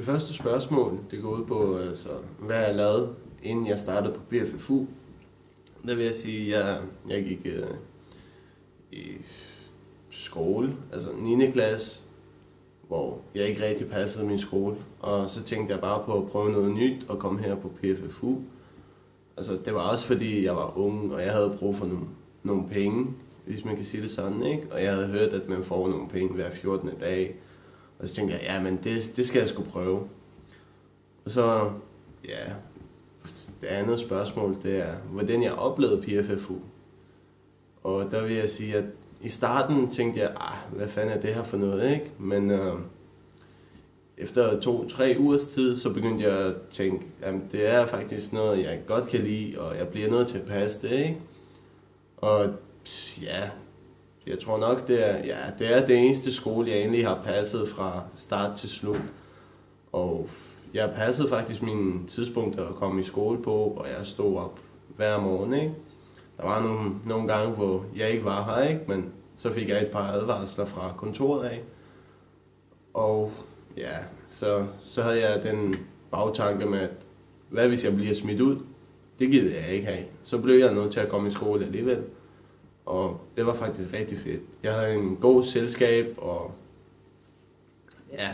Det første spørgsmål, det går ud på, altså, hvad jeg lavede, inden jeg startede på PFFU. Der vil jeg sige, at jeg gik i skole, altså 9. klasse, hvor jeg ikke rigtig passede min skole. Og så tænkte jeg bare på at prøve noget nyt og komme her på PFFU. Altså, det var også fordi, jeg var ung, og jeg havde brug for nogle penge, hvis man kan sige det sådan, ikke? Og jeg havde hørt, at man får nogle penge hver 14. dag. Og så tænkte jeg, ja, men det skal jeg sgu prøve. Og så, ja, det andet spørgsmål, det er, hvordan jeg oplevede PFFU. Og der vil jeg sige, at i starten tænkte jeg, hvad fanden er det her for noget, ikke? Men efter 2-3 ugers tid, så begyndte jeg at tænke, at det er faktisk noget, jeg godt kan lide, og jeg bliver nødt til at passe det, ikke? Og ja, jeg tror nok, det er det eneste skole, jeg egentlig har passet fra start til slut. Og jeg passede faktisk mine tidspunkter at komme i skole på, og jeg stod op hver morgen, ikke? Der var nogle gange, hvor jeg ikke var her, ikke? Men så fik jeg et par advarsler fra kontoret af. Og ja, så havde jeg den bagtanke med, at hvad hvis jeg bliver smidt ud? Det gider jeg ikke have. Så blev jeg nødt til at komme i skole alligevel. Og det var faktisk rigtig fedt. Jeg havde en god selskab, og ja,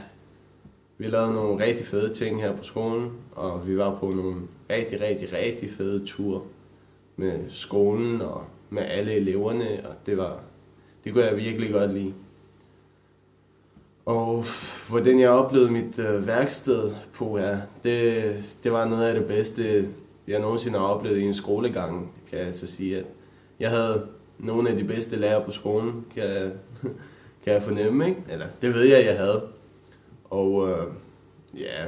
vi lavede nogle rigtig fede ting her på skolen, og vi var på nogle rigtig fede ture med skolen og med alle eleverne, og det kunne jeg virkelig godt lide. Og hvordan jeg oplevede mit værksted på her, det var noget af det bedste, jeg nogensinde har oplevet i en skolegang, kan jeg altså sige. At jeg havde nogle af de bedste lærere på skolen, kan jeg fornemme, ikke? Eller det ved jeg havde. Og ja,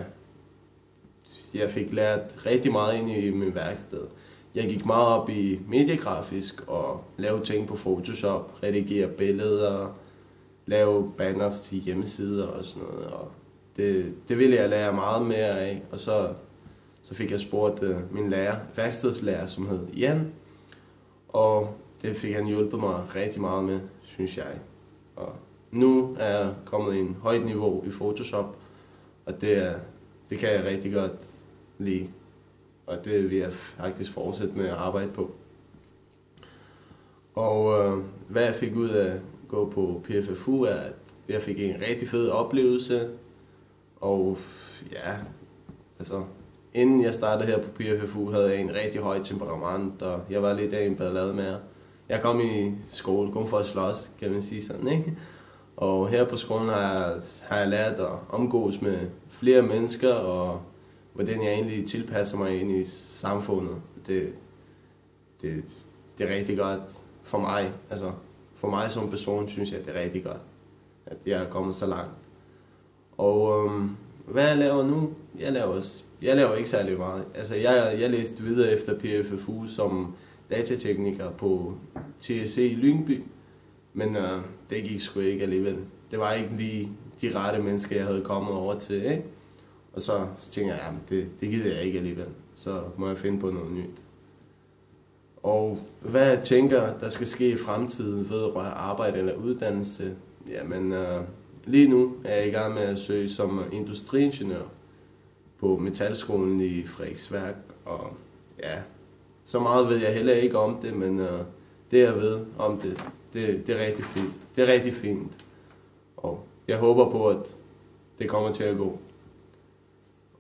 jeg fik lært rigtig meget ind i min værksted. Jeg gik meget op i mediegrafisk og lave ting på Photoshop, redigere billeder, lave banners til hjemmesider og sådan noget. Og det ville jeg lære meget mere af. Og så fik jeg spurgt min værkstedslærer, som hed Jan. Og det fik han hjulpet mig rigtig meget med, synes jeg. Og nu er jeg kommet i en højt niveau i Photoshop, og det kan jeg rigtig godt lide. Og det vil jeg faktisk fortsætte med at arbejde på. Og hvad jeg fik ud af at gå på PFFU er, at jeg fik en rigtig fed oplevelse. Og ja, altså inden jeg startede her på PFFU, havde jeg en rigtig høj temperament, og jeg var lidt af en ballade med. Jeg kom i skole kun for at slås, kan man sige sådan, ikke? Og her på skolen har jeg lært at omgås med flere mennesker, og hvordan jeg egentlig tilpasser mig ind i samfundet. Det er rigtig godt for mig. Altså, for mig som person synes jeg, det er rigtig godt, at jeg er kommet så langt. Og hvad jeg laver nu? Jeg laver ikke særlig meget. Altså, jeg læste videre efter PFFU som datatekniker på TSC Lyngby, men det gik sgu ikke alligevel. Det var ikke lige de rette mennesker, jeg havde kommet over til, ikke? Og så tænkte jeg, det gider jeg ikke alligevel. Så må jeg finde på noget nyt. Og hvad jeg tænker, der skal ske i fremtiden vedrørende arbejde eller uddannelse, jamen lige nu er jeg i gang med at søge som industriingeniør på Metalskolen i Frederiksværk. Og ja, så meget ved jeg heller ikke om det, men det jeg ved om det er rigtig fint. Det er rigtig fint. Og jeg håber på, at det kommer til at gå.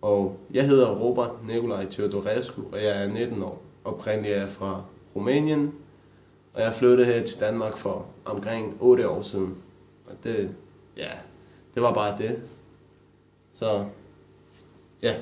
Og jeg hedder Robert Nikolaj Teodorescu, og jeg er 19 år. Oprindeligt er jeg fra Rumænien, og jeg flyttede her til Danmark for omkring 8 år siden. Og det var bare det. Så ja.